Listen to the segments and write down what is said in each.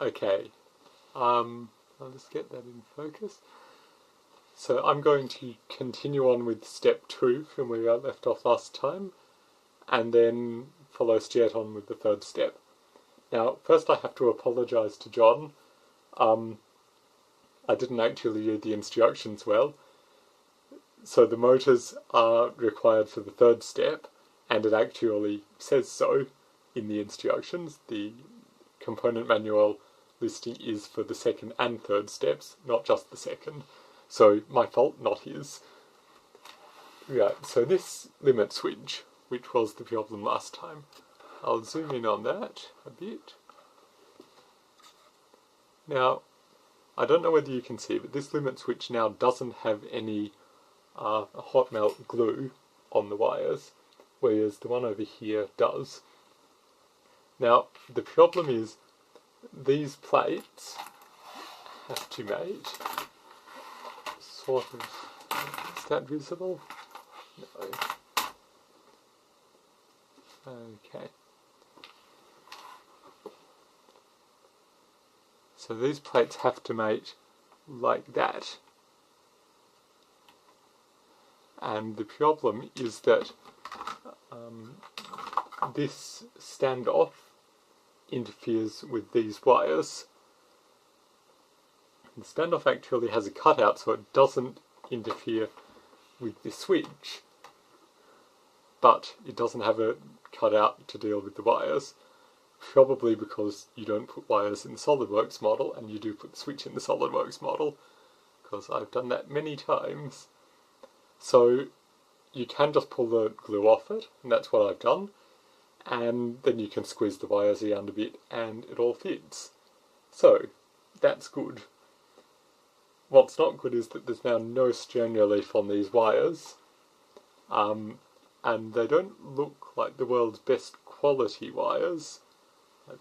Okay, I'll just get that in focus. So I'm going to continue on with step 2 from where I left off last time, and then follow straight on with the third step. Now, first I have to apologise to John. I didn't actually read the instructions well. So the motors are required for the third step, and it actually says so in the instructions. The component manual listing is for the second and third steps, not just the second. So my fault, not his. Right, so this limit switch, which was the problem last time, I'll zoom in on that a bit. Now, I don't know whether you can see, but this limit switch now doesn't have any hot melt glue on the wires, whereas the one over here does. Now, the problem is these plates have to mate sort of, is that visible? No. Okay. So these plates have to mate like that. And the problem is that this standoff interferes with these wires. The standoff actually has a cutout, so it doesn't interfere with the switch, but it doesn't have a cutout to deal with the wires, probably because you don't put wires in the SolidWorks model and you do put the switch in the SolidWorks model, because I've done that many times. So you can just pull the glue off it, and that's what I've done, and then you can squeeze the wires around a bit and it all fits. So that's good. What's not good is that there's now no strain relief on these wires, and they don't look like the world's best quality wires.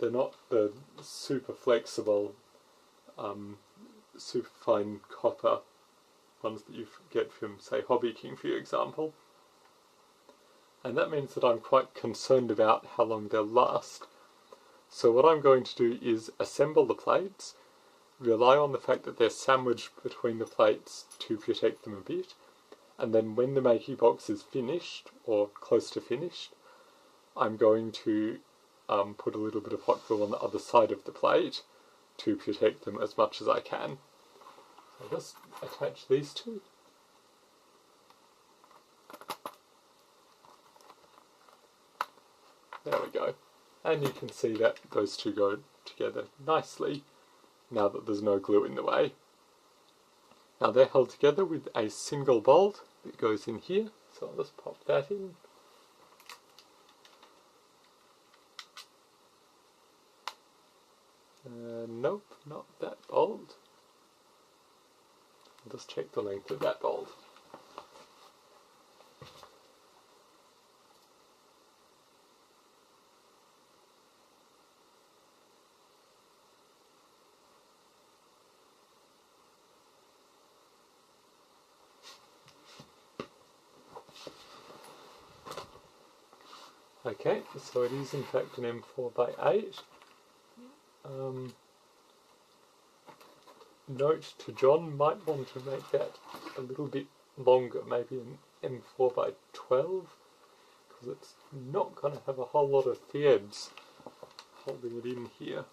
They're not the super flexible, super fine copper ones that you get from, say, Hobby King, for example. And that means that I'm quite concerned about how long they'll last. So what I'm going to do is assemble the plates, rely on the fact that they're sandwiched between the plates to protect them a bit, and then when the Makibox is finished, or close to finished, I'm going to put a little bit of hot glue on the other side of the plate to protect them as much as I can. So I'll just attach these two. There we go. And you can see that those two go together nicely now that there's no glue in the way. Now they're held together with a single bolt that goes in here, so I'll just pop that in. Nope, not that bolt. I'll just check the length of that bolt. Okay, so it is in fact an M4x8. Note to John, might want to make that a little bit longer, maybe an M4x12, because it's not going to have a whole lot of threads holding it in here.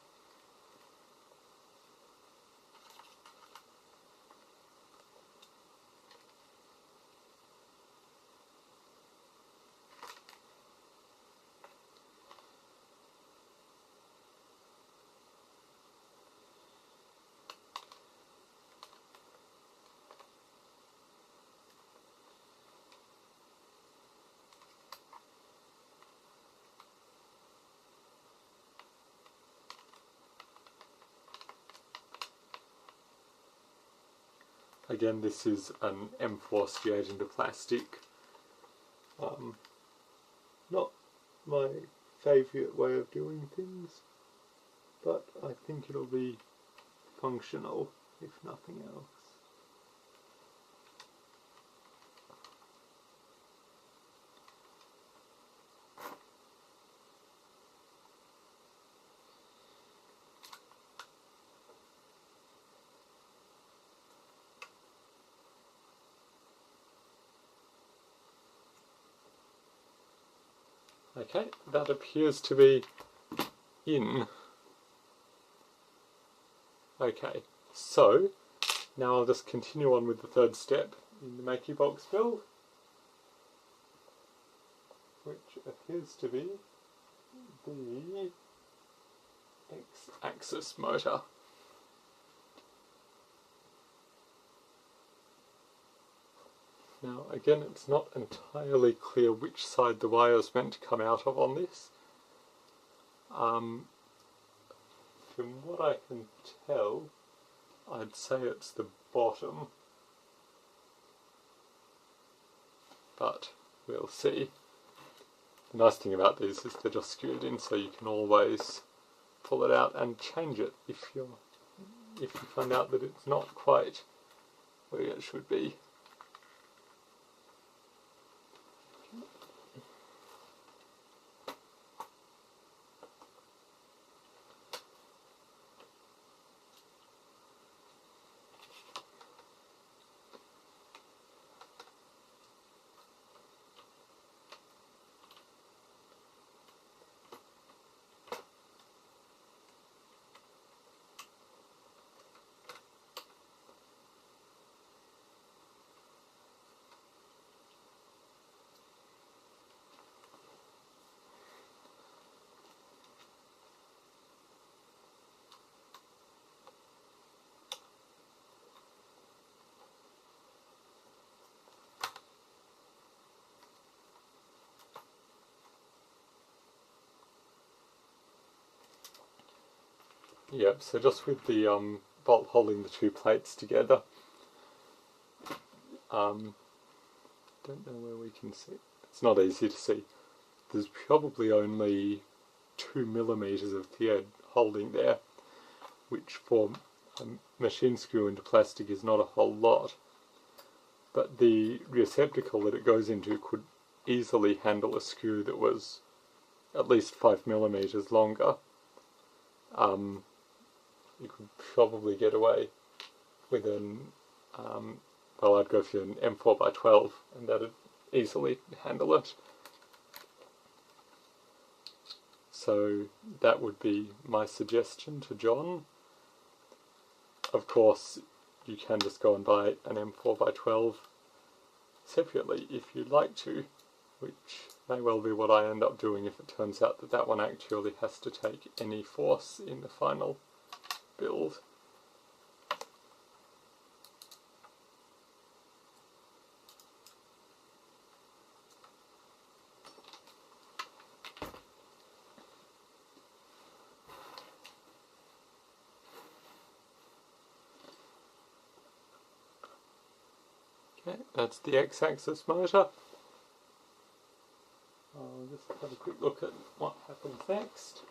Again, this is an M4 straight into plastic. Not my favourite way of doing things, but I think it'll be functional, if nothing else. Okay, that appears to be in. Okay, so now I'll just continue on with the third step in the Makibox build, which appears to be the X-axis motor. Now again, it's not entirely clear which side the wire is meant to come out of on this. From what I can tell, I'd say it's the bottom, but we'll see. The nice thing about these is they're just screwed in, so you can always pull it out and change it if you find out that it's not quite where it should be. Yep, so just with the bolt holding the two plates together, don't know where we can see. It's not easy to see. There's probably only 2 millimeters of thread holding there, which for a machine screw into plastic is not a whole lot. But the receptacle that it goes into could easily handle a screw that was at least 5 millimeters longer. You could probably get away with an, well, I'd go for an M4x12 and that'd easily handle it. So that would be my suggestion to John. Of course, you can just go and buy an M4x12 separately if you'd like to, which may well be what I end up doing if it turns out that that one actually has to take any force in the final build. Okay, that's the X-axis motor. I'll just have a quick look at what happens next.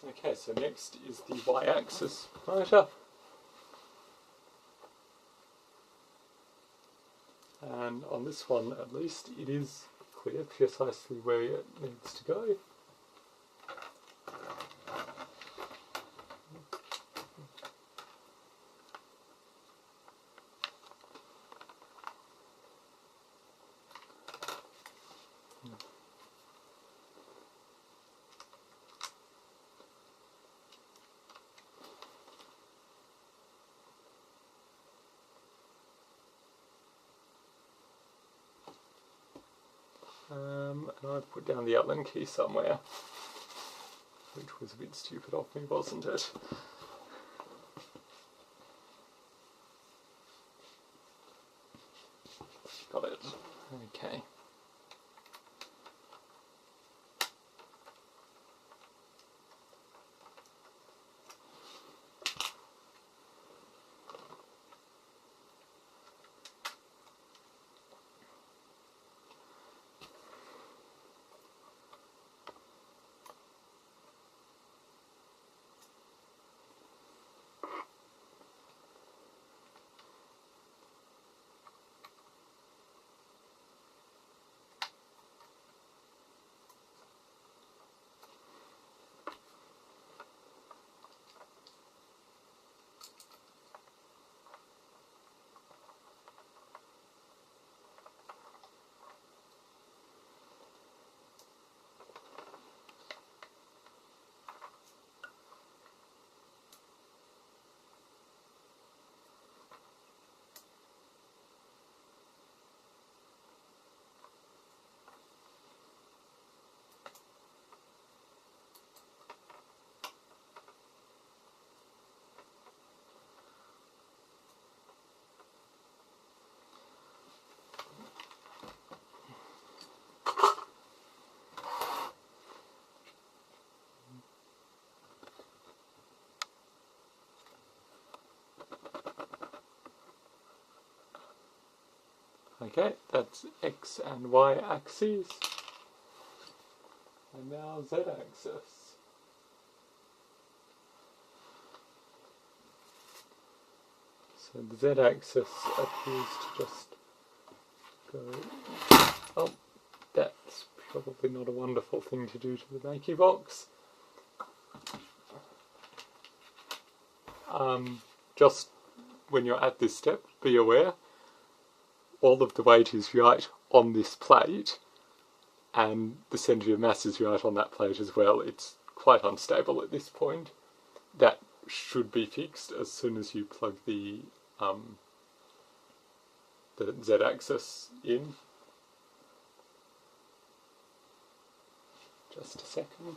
Okay, so next is the Y-axis motor. And on this one, at least, it is clear precisely where it needs to go. And I've put down the Allen key somewhere, which was a bit stupid of me, wasn't it? Got it. Okay. Okay, that's X and Y axes. And now Z axis. So the Z axis appears to just go... Oh, that's probably not a wonderful thing to do to the Makibox. Just when you're at this step, be aware all of the weight is right on this plate and the centre of mass is right on that plate as well. It's quite unstable at this point. That should be fixed as soon as you plug the Z-axis in. Just a second.